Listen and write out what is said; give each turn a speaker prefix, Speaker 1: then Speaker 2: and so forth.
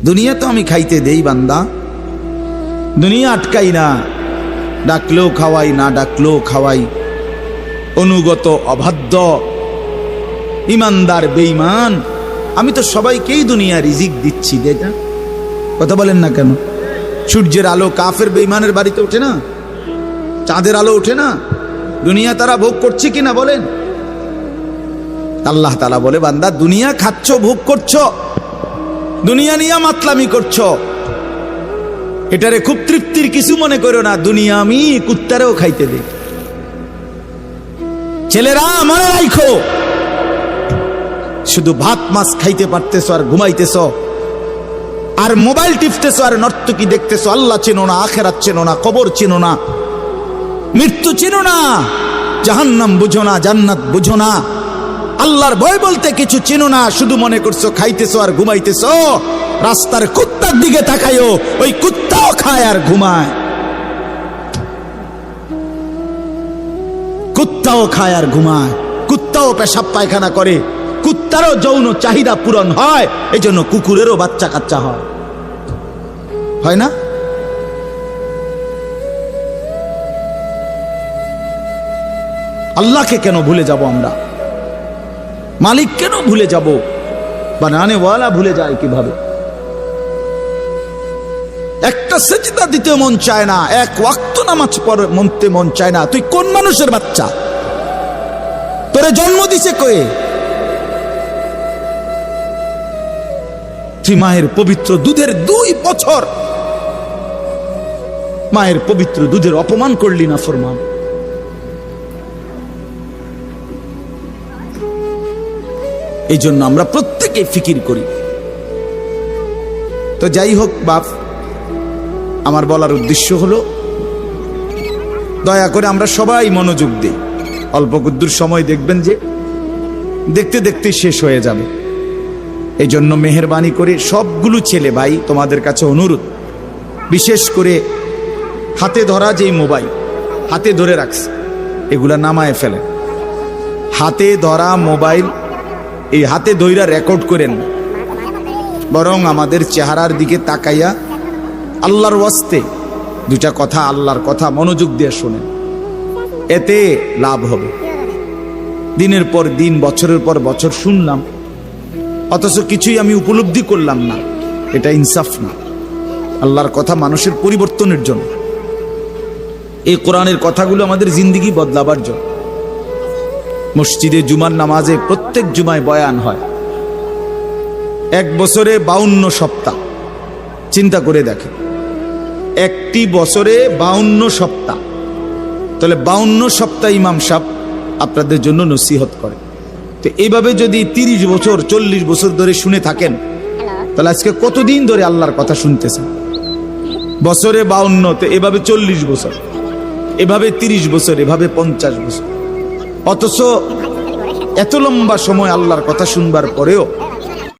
Speaker 1: দুনিয়া তো আমি খাইতে দেই বান্দা, দুনিয়া আটকাই না, ডাকলেও খাওয়াই, না ডাকলেও খাওয়াই। অনুগত অবাধ্য ইমানদার বেঈমান আমি তো সবাইকেই দুনিয়া রিজিক দিচ্ছি। এটা কথা বলেন না কেন? সূর্যের আলো কাফের বেঈমানের বাড়িতে ওঠে না? চাঁদের আলো ওঠে না? দুনিয়া তারা ভোগ করছে কিনা বলেন? আল্লাহ তাআলা বলে, বান্দা দুনিয়া খাচ্ছ, ভোগ করছো, দুনিয়া নিয়ে মাতলামি করছো, এটারে খুব তৃপ্তির কিছু মনে করো না। দুনিয়া আমি কুত্তারেও খাইতে দেই। ছেলেরা মনে রাখো, শুধু ভাত মাছ খাইতে পারতেছো আর ঘুমাইতেছো, আর মোবাইল টিপতেছো, আর নর্তকী দেখতেছো। আল্লাহ চেনো না, আখিরাত চেনো না, কবর চেনো না, মৃত্যু চেনো না, জাহান্নাম বুঝো না, জান্নাত বুঝো না, আল্লাহর ভয় বলতে কিছু চেনো না। শুধু মনে করছো খাইতেছো আর ঘুমাইতেছো। রাস্তার কুত্তার দিকে তাকায়ও, ওই কুত্তাও খায় আর ঘুমায়, কুত্তাও খায় আর ঘুমায়, কুত্তাও পেশাব পায়খানা করে, কুত্তারও যৌন চাহিদা পূরণ হয়। এই জন্য কুকুরেরও বাচ্চা কাচ্চা হয় না? আল্লাহকে কেন ভুলে যাব আমরা? মালিক কেন ভুলে যাব? বানানে ওয়ালা ভুলে যায় কিভাবে? একটা সেজদা দিতে মন চায় না, এক ওয়াক্ত নামাজ পড়তে মন চায় না। তুই কোন মানুষের বাচ্চা? তোরে জন্ম দিছে কয়ে? তুই মায়ের পবিত্র দুধের 2 বছর মায়ের পবিত্র দুধের অপমান করলি না ফরমান। এই জন্য আমরা প্রত্যেকে ফিকির করি। তো যাই হোক বাপ, আমার বলার উদ্দেশ্য হলো, দয়া করে আমরা সবাই মনোযোগ দিই। অল্প কুদ্দুর সময় দেখবেন যে দেখতে দেখতে শেষ হয়ে যাবে। এই জন্য মেহেরবানি করে সবগুলো ছেলে ভাই তোমাদের কাছে অনুরোধ, বিশেষ করে হাতে ধরা যেই মোবাইল হাতে ধরে রাখছে, এগুলা নামায় ফেলেন। হাতে ধরা মোবাইল এই হাতে ধইরা রেকর্ড করেন, বরং আমাদের চেহারার দিকে তাকাইয়া আল্লাহর ওয়াস্তে 2টা কথা, আল্লাহর কথা মনোযোগ দিয়ে শোনেন, এতে লাভ হবে। দিনের পর দিন, বছরের পর বছর শুনলাম, অথচ কিছুই আমি উপলব্ধি করলাম না। এটা ইনসাফ না। আল্লাহর কথা মানুষের পরিবর্তনের জন্য, এই কোরআনের কথাগুলো আমাদের জিন্দেগি বদলাবার জন্য। মসজিদে জুমার নামাজে প্রত্যেক জুমায় বয়ান হয়, 1 বছরে 52 সপ্তাহ। চিন্তা করে দেখে, একটি বছরে 52 সপ্তাহ, তাহলে 52 সপ্তাহ ইমাম সাহেব আপনাদের জন্য নসিহত করে। তো এইভাবে যদি 30 বছর 40 বছর ধরে শুনে থাকেন, তাহলে আজকে কতদিন ধরে আল্লাহর কথা শুনতেছেন? বছরে 52, তো এভাবে 40 বছর, এভাবে 30 বছর, এভাবে 50 বছর। অথচ এত লম্বা সময় আল্লাহর কথা শুনবার পরেও